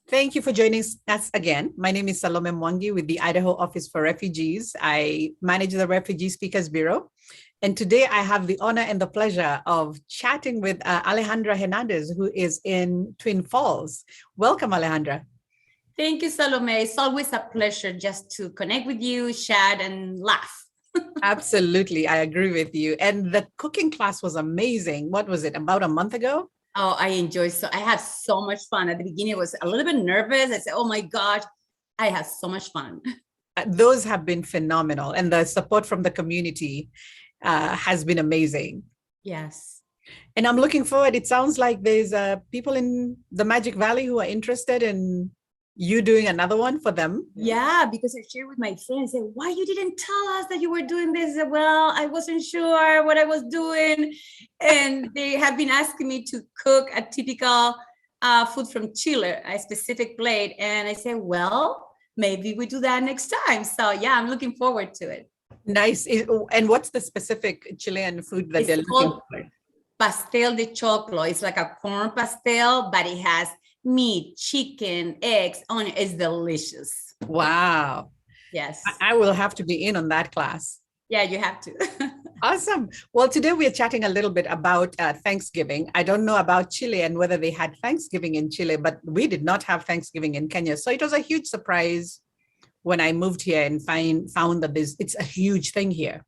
Thank you for joining us again. My name is Salome Mwangi with the Idaho Office for Refugees. I manage the Refugee Speakers Bureau. And today I have the honor and the pleasure of chatting with Alejandra Hernandez, who is in Twin Falls. Welcome, Alejandra. Thank you, Salome. It's always a pleasure just to connect with you, chat, and laugh. Absolutely, I agree with you. And the cooking class was amazing. What was it, about a month ago? Oh, I had so much fun. At the beginning, I was a little bit nervous. I said, oh my gosh, I had so much fun. Those have been phenomenal. And the support from the community has been amazing. Yes. And I'm looking forward. It sounds like there's people in the Magic Valley who are interested in you doing another one for them. Yeah, because I shared with my friends, I said, why you didn't tell us that you were doing this? I said, well, I wasn't sure what I was doing. And they have been asking me to cook a typical food from Chile, a specific plate. And I said, well, maybe we do that next time. So yeah, I'm looking forward to it. Nice. And what's the specific Chilean food that they're looking for? Pastel de choclo. It's like a corn pastel, but it has meat, chicken, eggs on it. It's delicious. Wow. Yes. I will have to be in on that class. Yeah, you have to. Awesome. Well, today we are chatting a little bit about Thanksgiving. I don't know about Chile and whether they had Thanksgiving in Chile, but we did not have Thanksgiving in Kenya. So it was a huge surprise when I moved here and found that it's a huge thing here.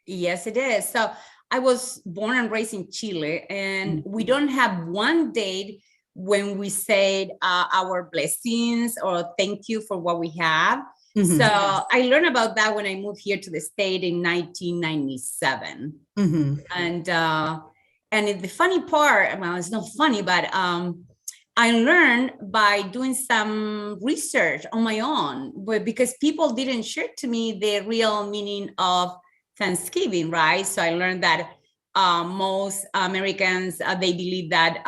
Yes, it is. So I was born and raised in Chile, and we don't have one date when we said our blessings or thank you for what we have. Mm-hmm. So I learned about that when I moved here to the state in 1997. Mm-hmm. And the funny part, well, it's not funny, but I learned by doing some research on my own, but because people didn't share to me the real meaning of Thanksgiving, right? So I learned that most Americans, they believe that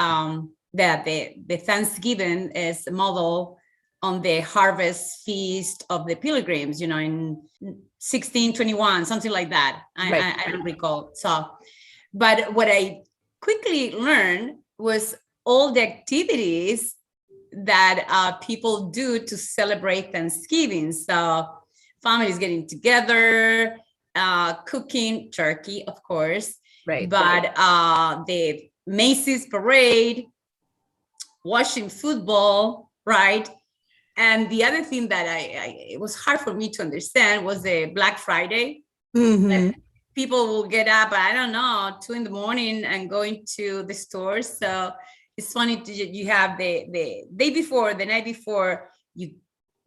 that the Thanksgiving is modeled on the harvest feast of the pilgrims, in 1621, something like that. Right. I don't recall. So, but what I quickly learned was all the activities that people do to celebrate Thanksgiving. So families getting together, cooking turkey, of course, right? But the Macy's parade, watching football, right? And the other thing that it was hard for me to understand was the Black Friday. Mm-hmm. People will get up, I don't know, 2 a.m. and going to the stores. So it's funny you have the day before, the night before, you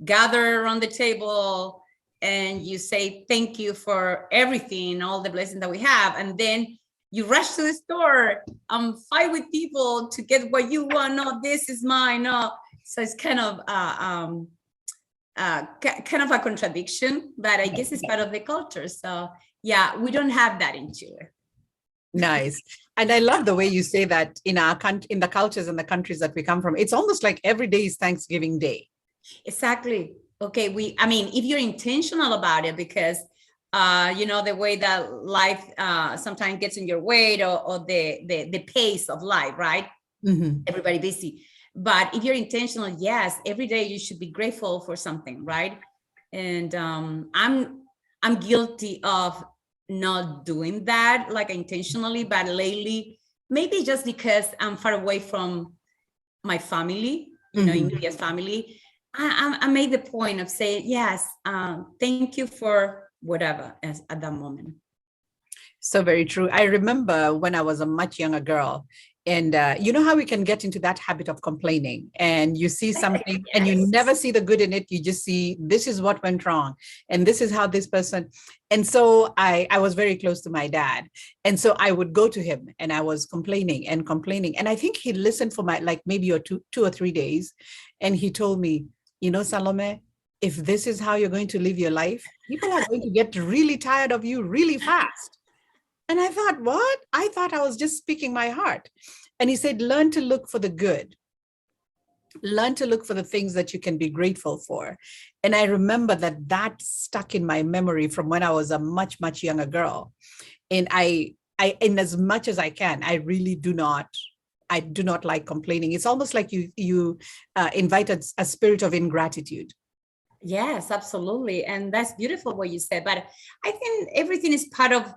gather around the table and you say thank you for everything, all the blessings that we have, and then you rush to the store, fight with people to get what you want. No, this is mine. No, so it's kind of a contradiction, but I guess it's part of the culture. So yeah, we don't have that in Chile. Nice. And I love the way you say that in the cultures and the countries that we come from, it's almost like every day is Thanksgiving Day. Exactly. Okay. If you're intentional about it, because the way that life sometimes gets in your way, or the pace of life, right? Mm-hmm. Everybody busy. But if you're intentional, yes, every day you should be grateful for something, right? And I'm guilty of not doing that like intentionally, but lately, maybe just because I'm far away from my family, immediate family, I made the point of saying, yes, thank you for whatever at that moment. So very true. I remember when I was a much younger girl, and you know how we can get into that habit of complaining, and you see something yes. And you never see the good in it. You just see, this is what went wrong, and this is how this person. And so I was very close to my dad. And so I would go to him and I was complaining. And I think he listened for maybe 2 or 3 days. And he told me, Salome, if this is how you're going to live your life, people are going to get really tired of you really fast. And I thought, what? I thought I was just speaking my heart. And he said, learn to look for the good. Learn to look for the things that you can be grateful for. And I remember that stuck in my memory from when I was a much, much younger girl. And I in as much as I can, I really do not I do not like complaining. It's almost like you invited a spirit of ingratitude. Yes, absolutely. And that's beautiful what you said. But I think everything is part of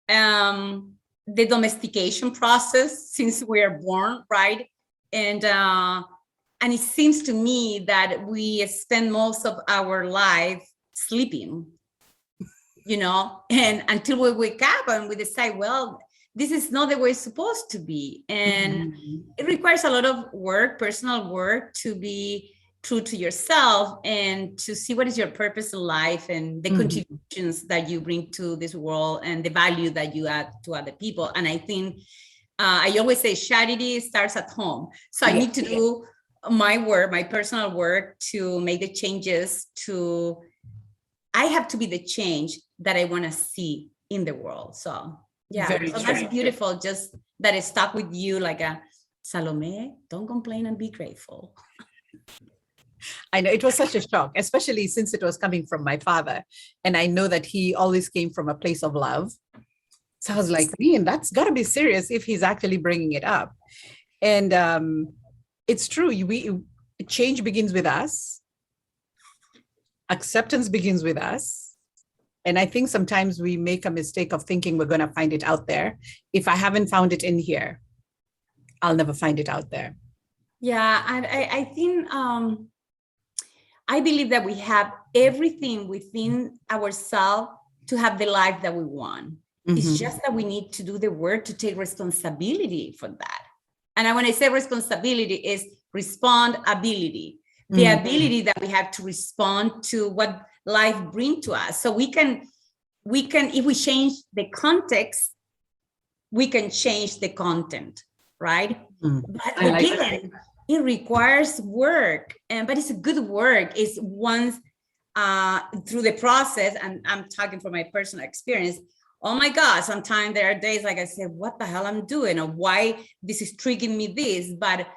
the domestication process since we are born, right? And it seems to me that we spend most of our life sleeping, and until we wake up and we decide, well, this is not the way it's supposed to be. And it requires a lot of work, personal work, to be true to yourself and to see what is your purpose in life and the contributions that you bring to this world and the value that you add to other people. And I think I always say charity starts at home. So I need to do my work, my personal work, to make the changes. I have to be the change that I want to see in the world. So that's beautiful. Just that it stuck with you like a Salome, don't complain and be grateful. I know it was such a shock, especially since it was coming from my father. And I know that he always came from a place of love. So I was like, man, that's got to be serious if he's actually bringing it up. And it's true. Change begins with us. Acceptance begins with us. And I think sometimes we make a mistake of thinking we're going to find it out there. If I haven't found it in here, I'll never find it out there. Yeah, and I think I believe that we have everything within ourselves to have the life that we want. It's just that we need to do the work to take responsibility for that. And when I say responsibility, is respondability, the ability that we have to respond to what life brings to us. So we can, if we change the context, we can change the content, right? But again, it requires work, but it's a good work. It's once through the process, and I'm talking from my personal experience. Oh my God, sometimes there are days like I say, what the hell I'm doing, or why this is triggering me this. But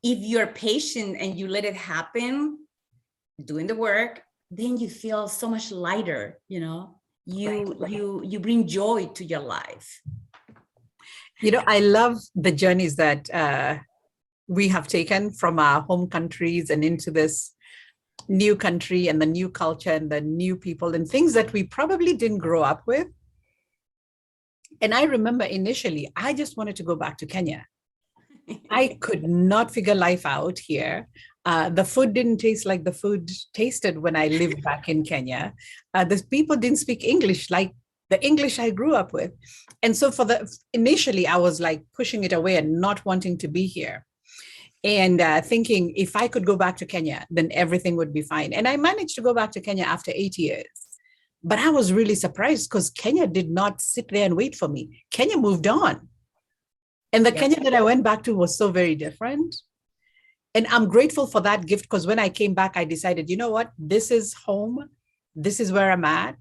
if you're patient and you let it happen, doing the work, then you feel so much lighter, you bring joy to your life. I love the journeys that we have taken from our home countries and into this new country and the new culture and the new people and things that we probably didn't grow up with. And I remember initially, I just wanted to go back to Kenya. I could not figure life out here. The food didn't taste like the food tasted when I lived back in Kenya. The people didn't speak English like the English I grew up with. And so initially I was like pushing it away and not wanting to be here. And thinking if I could go back to Kenya, then everything would be fine. And I managed to go back to Kenya after 8 years. But I was really surprised because Kenya did not sit there and wait for me. Kenya moved on. And the Kenya that I went back to was so very different. And I'm grateful for that gift because when I came back, I decided, you know what? This is home. This is where I'm at.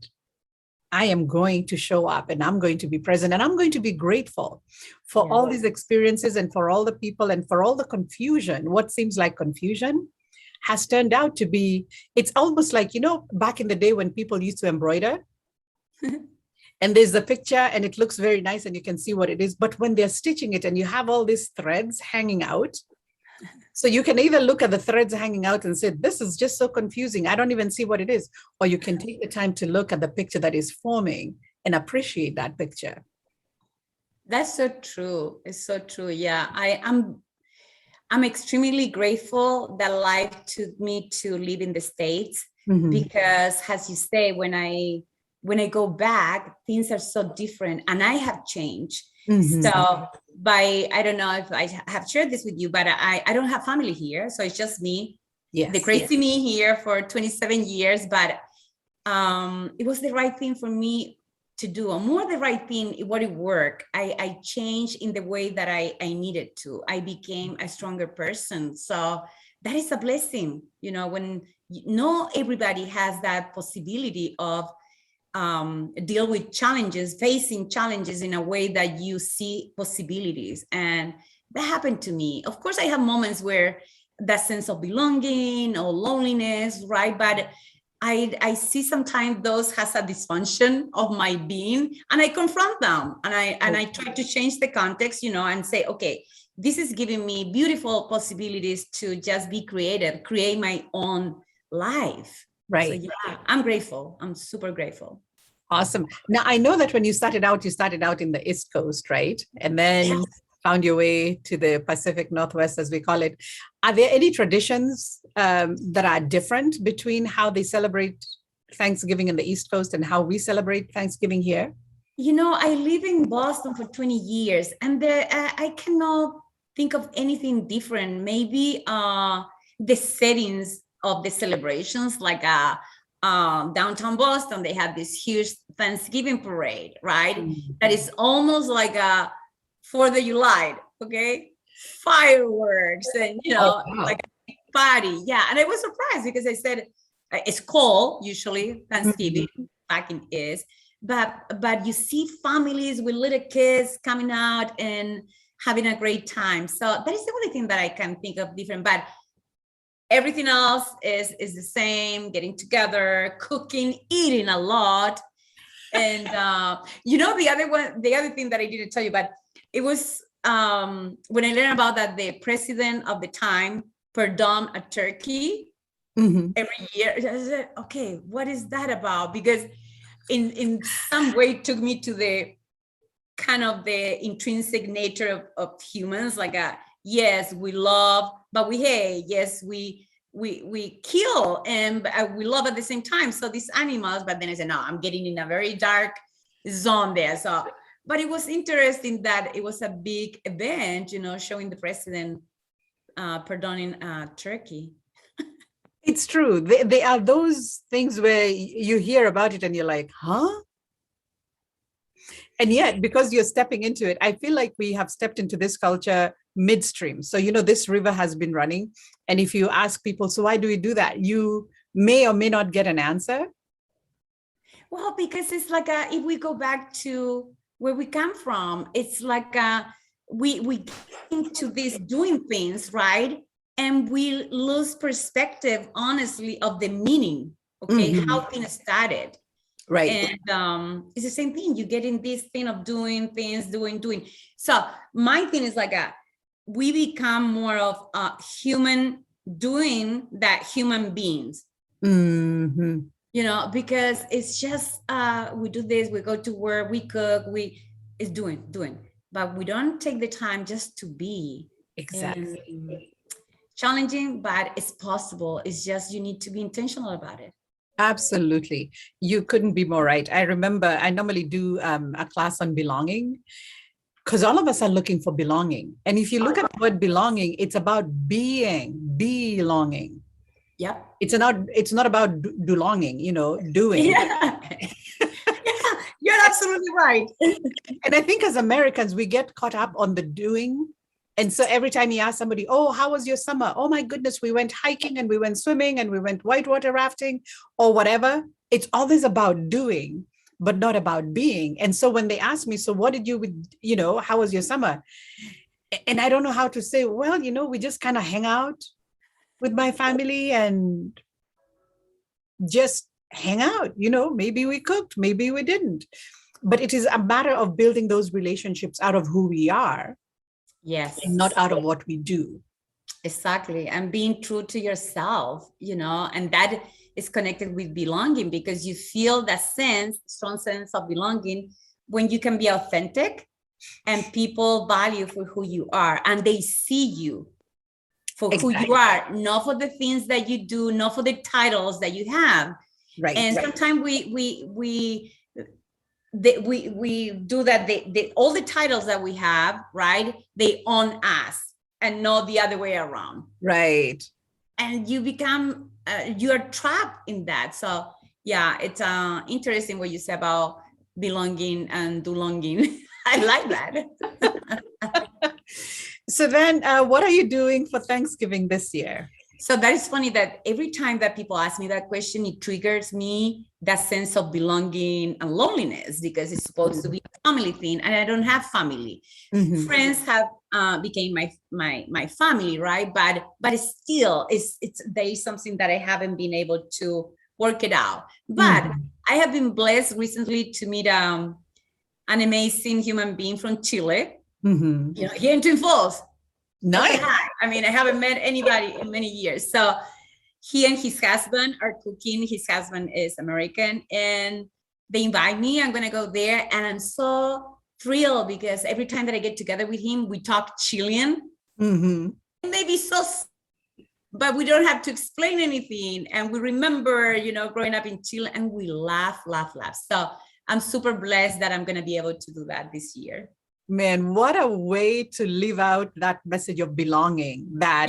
I am going to show up and I'm going to be present and I'm going to be grateful for all these experiences and for all the people and for all the confusion. What seems like confusion has turned out to be, it's almost like, back in the day when people used to embroider and there's the picture and it looks very nice and you can see what it is. But when they're stitching it and you have all these threads hanging out, so you can either look at the threads hanging out and say, this is just so confusing. I don't even see what it is. Or you can take the time to look at the picture that is forming and appreciate that picture. That's so true. It's so true. Yeah, I'm extremely grateful that life took me to live in the States because, as you say, when I go back, things are so different and I have changed. So I don't know if I have shared this with you, but I don't have family here. So it's just me, the crazy me here for 27 years. But it was the right thing for me to do, or more the right thing, what it worked. I changed in the way that I needed to. I became a stronger person. So that is a blessing, when not everybody has that possibility of deal with challenges, facing challenges in a way that you see possibilities. And that happened to me. Of course, I have moments where that sense of belonging or loneliness, right? But I see sometimes those has a dysfunction of my being, and I confront them, and I try to change the context, and say, okay, this is giving me beautiful possibilities to just be creative, create my own life. Right. So yeah, I'm grateful. I'm super grateful. Awesome. Now, I know that when you started out in the East Coast, right? And then found your way to the Pacific Northwest, as we call it. Are there any traditions that are different between how they celebrate Thanksgiving in the East Coast and how we celebrate Thanksgiving here? I live in Boston for 20 years, and I cannot think of anything different. Maybe the settings of the celebrations, like downtown Boston, they have this huge Thanksgiving parade, right? Mm-hmm. That is almost like a 4th of July, okay? Fireworks and, like a party. Yeah, and I was surprised because I said, it's cold, usually, Thanksgiving, back in East. But you see families with little kids coming out and having a great time. So that is the only thing that I can think of different. But everything else is the same, getting together, cooking, eating a lot. And the other thing that I didn't tell you, but it was when I learned about that the president of the time pardoned a turkey every year. I said, okay, what is that about? Because in some way it took me to the kind of the intrinsic nature of humans, like yes, we love, but we hate. Yes, we kill, and we love at the same time. So these animals, but then I said, no, I'm getting in a very dark zone there. So, but it was interesting that it was a big event, showing the president pardoning Turkey. It's true. They are those things where you hear about it and you're like, huh? And yet, because you're stepping into it, I feel like we have stepped into this culture midstream. So, this river has been running. And if you ask people, so why do we do that? You may or may not get an answer. Well, because it's like if we go back to where we come from, it's like we get into this doing things, right? And we lose perspective, honestly, of the meaning, okay? How things started. Right. And it's the same thing. You get in this thing of doing things, doing. So my thing is like we become more of human doing that human beings. Because it's just we do this, we go to work, we cook, it's doing, but we don't take the time just to be. Exactly. And challenging, but it's possible. It's just you need to be intentional about it. Absolutely. You couldn't be more right. I remember I normally do a class on belonging, because all of us are looking for belonging. And if you look at the word belonging, it's about belonging. Yeah. It's not about belonging, doing. Yeah. You're absolutely right. And I think as Americans, we get caught up on the doing. And so every time you ask somebody, oh, how was your summer? Oh my goodness, we went hiking and we went swimming and we went whitewater rafting or whatever. It's always about doing, but not about being. And so when they ask me, so what did you, how was your summer? And I don't know how to say, well, we just kind of hang out with my family and just hang out, maybe we cooked, maybe we didn't. But it is a matter of building those relationships out of who we are. Yes. And not out of what we do. Exactly. And being true to yourself, and that is connected with belonging, because you feel that strong sense of belonging when you can be authentic and people value for who you are and they see you for who you are, not for the things that you do, not for the titles that you have. Right. And sometimes we do that. All the titles that we have, right? They own us and not the other way around. Right. And you become, you are trapped in that. So yeah, it's interesting what you say about belonging and belonging. I like that. So then what are you doing for Thanksgiving this year? So that is funny that every time that people ask me that question, it triggers me that sense of belonging and loneliness, because it's supposed to be a family thing, and I don't have family. Friends have became my family, right? But it's still, it's there is something that I haven't been able to work it out. But I have been blessed recently to meet an amazing human being from Chile, here in Twin Falls. Nice. I mean, I haven't met anybody in many years. So he and his husband are cooking. His husband is American, and they invite me. I'm going to go there. And I'm so thrilled because every time that I get together with him, we talk Chilean. Maybe so, but we don't have to explain anything. And we remember, growing up in Chile, and we laugh. So I'm super blessed that I'm going to be able to do that this year. Man, what a way to live out that message of belonging. That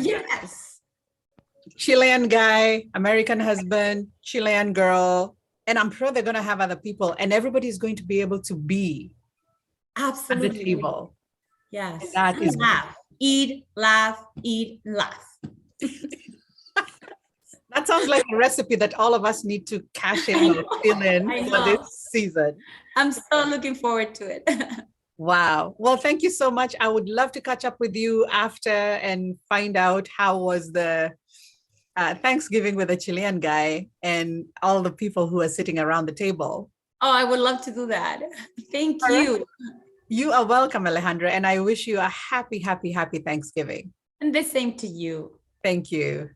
Chilean guy, American husband, Chilean girl, and I'm sure they're going to have other people, and everybody's going to be able to be absolutely at the table. Yes. And that is laugh, eat, laugh. That sounds like a recipe that all of us need to cash in or fill in for this season. I'm so looking forward to it. Wow. Well, thank you so much. I would love to catch up with you after and find out how was the Thanksgiving with a Chilean guy and all the people who are sitting around the table. Oh, I would love to do that. Thank you. You are welcome, Alejandra, and I wish you a happy, happy, happy Thanksgiving. And the same to you. Thank you.